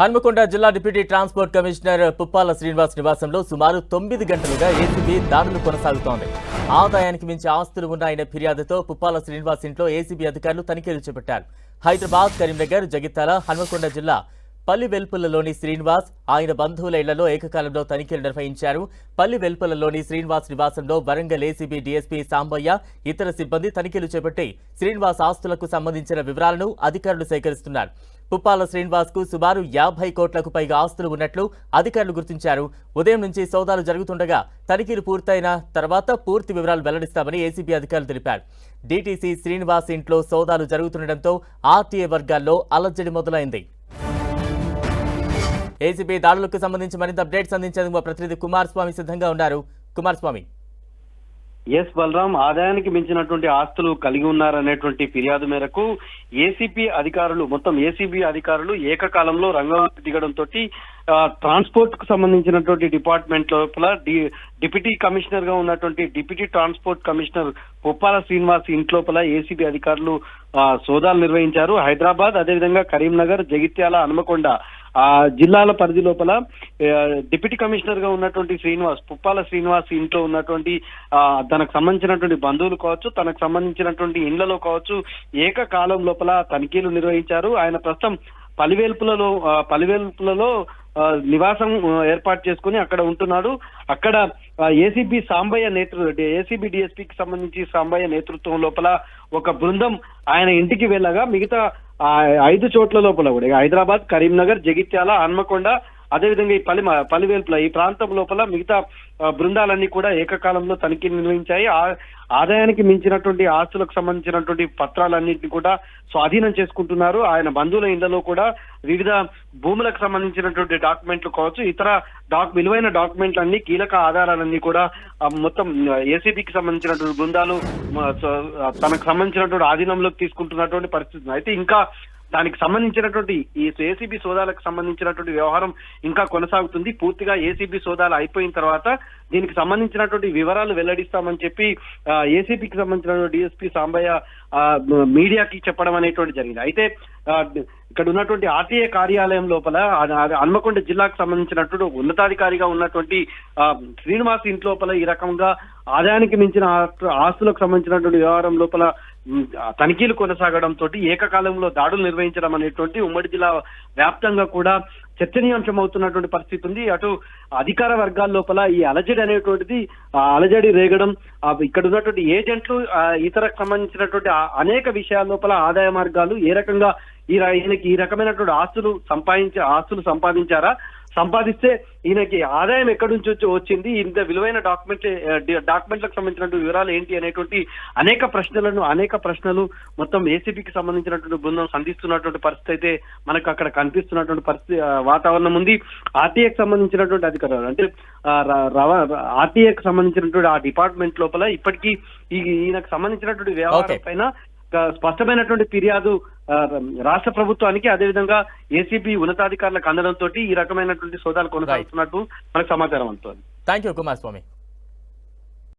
హన్మకొండ జిల్లా deputy transport commissioner Puppala Srinivas నివాసంలో సుమారు 9 గంటలుగా ఏసీబీ దాడులు కొనసాగుతోంది. ఆదాయానికి మించి ఆస్తులు ఉన్నాయనే ఫిర్యాదుతో పుప్పాల శ్రీనివాస్ ఇంట్లో ఏసీబీ అధికారులు తనిఖీలు చేపట్టారు. హైదరాబాద్, కరీంనగర్, జగిత్యాల, హన్మకొండ జిల్లా పల్లివెల్పులలోని శ్రీనివాస్, ఆయన బంధువుల ఇళ్లలో ఏకకాలంలో తనిఖీలు నిర్వహించారు. పల్లివెల్పులలోని శ్రీనివాస్ నివాసంలో వరంగల్ ఏసీబీ డీఎస్పీ సాంబయ్య, ఇతర సిబ్బంది తనిఖీలు చేపట్టి శ్రీనివాస్ ఆస్తులకు సంబంధించిన వివరాలను అధికారులు సేకరిస్తున్నారు. పుప్పాల శ్రీనివాస్ కు సుమారు 50 కోట్లకు పైగా ఆస్తులు ఉన్నట్లు అధికారులు గుర్తించారు. ఉదయం నుంచి సోదాలు జరుగుతుండగా తనిఖీలు పూర్తయిన తర్వాత పూర్తి వివరాలు వెల్లడిస్తామని ఏసీబీ అధికారులు తెలిపారు. డీటీసీ శ్రీనివాస్ ఇంట్లో సోదాలు జరుగుతుండటంతో ఆర్టీఏ వర్గాల్లో అలజడి మొదలైంది. ఏసీబీ దాడులకు సంబంధించి మరింత అప్డేట్స్ అందించేందుకు మా ప్రతినిధి కుమార్ స్వామి సిద్ధంగా ఉన్నారు. కుమార్ స్వామి. ఎస్ బలరాం, ఆదాయానికి మించినటువంటి ఆస్తులు కలిగి ఉన్నారనేటువంటి ఫిర్యాదు మేరకు ఏసీబీ అధికారులు ఏకకాలంలో రంగంలోకి దిగడంతో ట్రాన్స్పోర్ట్ కు సంబంధించినటువంటి డిపార్ట్మెంట్ లోపల డిప్యూటీ కమిషనర్ గా ఉన్నటువంటి deputy transport commissioner Puppala Srinivas ఇంట్లోపల ఏసీబీ అధికారులు సోదాలు నిర్వహించారు. హైదరాబాద్, అదేవిధంగా కరీంనగర్, జగిత్యాల, హన్మకొండ జిల్లాల పరిధి లోపల డిప్యూటీ కమిషనర్ గా ఉన్నటువంటి పుప్పాల శ్రీనివాస్ ఇంట్లో ఉన్నటువంటి తనకు సంబంధించినటువంటి బంధువులు కావచ్చు, తనకు సంబంధించినటువంటి ఇండ్లలో కావచ్చు ఏకకాలం లోపల తనిఖీలు నిర్వహించారు. ఆయన ప్రస్తుతం పలివెల్పులలో నివాసం ఏర్పాటు చేసుకుని అక్కడ ఉంటున్నాడు. అక్కడ ఏసీబీ డీఎస్పీకి సంబంధించి సాంబయ్య నేతృత్వం లోపల ఒక బృందం ఆయన ఇంటికి వెళ్ళగా మిగతా 5 చోట్ల లోపల కూడా హైదరాబాద్, కరీంనగర్, జగిత్యాల, హన్మకొండ, అదేవిధంగా ఈ పలివెల్పుల ఈ ప్రాంతం లోపల మిగతా బృందాలన్నీ కూడా ఏకకాలంలో తనిఖీలు నిర్వహించాయి. ఆదాయానికి మించినటువంటి ఆస్తులకు సంబంధించినటువంటి పత్రాలన్నింటినీ కూడా స్వాధీనం చేసుకుంటున్నారు. ఆయన బంధువుల ఇళ్లలో కూడా వివిధ భూములకు సంబంధించినటువంటి డాక్యుమెంట్లు కావచ్చు, ఇతర విలువైన డాక్యుమెంట్లన్నీ, కీలక ఆధారాలన్నీ కూడా మొత్తం ఏసీబీకి సంబంధించినటువంటి బృందాలు తనకు సంబంధించినటువంటి ఆధీనంలోకి తీసుకుంటున్నటువంటి పరిస్థితి. అయితే ఇంకా దానికి సంబంధించినటువంటి ఈ ఏసీబీ సోదాలకు సంబంధించినటువంటి వ్యవహారం ఇంకా కొనసాగుతుంది. పూర్తిగా ఏసీబీ సోదాలు అయిపోయిన తర్వాత దీనికి సంబంధించినటువంటి వివరాలు వెల్లడిస్తామని చెప్పి ఏసీబీకి సంబంధించినటువంటి డీఎస్పీ సాంబయ్య మీడియాకి చెప్పడం అనేటువంటి జరిగింది. అయితే ఇక్కడ ఉన్నటువంటి ఆర్టీఏ కార్యాలయం లోపల హన్మకొండ జిల్లాకు సంబంధించినటువంటి ఉన్నతాధికారిగా ఉన్నటువంటి శ్రీనివాస్ ఇంట్లోపల ఈ రకంగా ఆదాయానికి మించిన ఆస్తులకు సంబంధించినటువంటి వ్యవహారం లోపల తనిఖీలు కొనసాగడంతో ఏకకాలంలో దాడులు నిర్వహించడం అనేటువంటి ఉమ్మడి జిల్లా వ్యాప్తంగా కూడా చర్చనీయాంశం అవుతున్నటువంటి పరిస్థితి ఉంది. అటు అధికార వర్గాల లోపల ఈ అలజడి రేగడం, ఇక్కడ ఉన్నటువంటి ఏజెంట్లు, ఇతరకు సంబంధించినటువంటి అనేక విషయాల లోపల ఆదాయ మార్గాలు ఏ రకంగా ఈయనకి ఈ రకమైనటువంటి ఆస్తులు సంపాదిస్తే ఈయనకి ఆదాయం ఎక్కడి నుంచి వచ్చింది, ఇంత విలువైన డాక్యుమెంట్లకు సంబంధించినటువంటి వివరాలు ఏంటి అనేటువంటి అనేక ప్రశ్నలు మొత్తం ఏసీబీకి సంబంధించినటువంటి బృందం సంధిస్తున్నటువంటి పరిస్థితి అయితే మనకు అక్కడ కనిపిస్తున్నటువంటి పరిస్థితి వాతావరణం ఉంది. ఆర్టీఏకి సంబంధించినటువంటి అధికారులు అంటే ఆర్టీఏకి సంబంధించినటువంటి ఆ డిపార్ట్మెంట్ లోపల ఇప్పటికీ ఈయనకు సంబంధించినటువంటి వ్యవహారం పైన స్పష్టమైనటువంటి ఫిర్యాదు రాష్ట్ర ప్రభుత్వానికి, అదేవిధంగా ఏసీబీ ఉన్నతాధికారులకు అందడంతో ఈ రకమైనటువంటి సోదాలు కొనసాగుతున్నట్టు మనకు సమాచారం అందుతోంది. Thank you Kumar Swamy.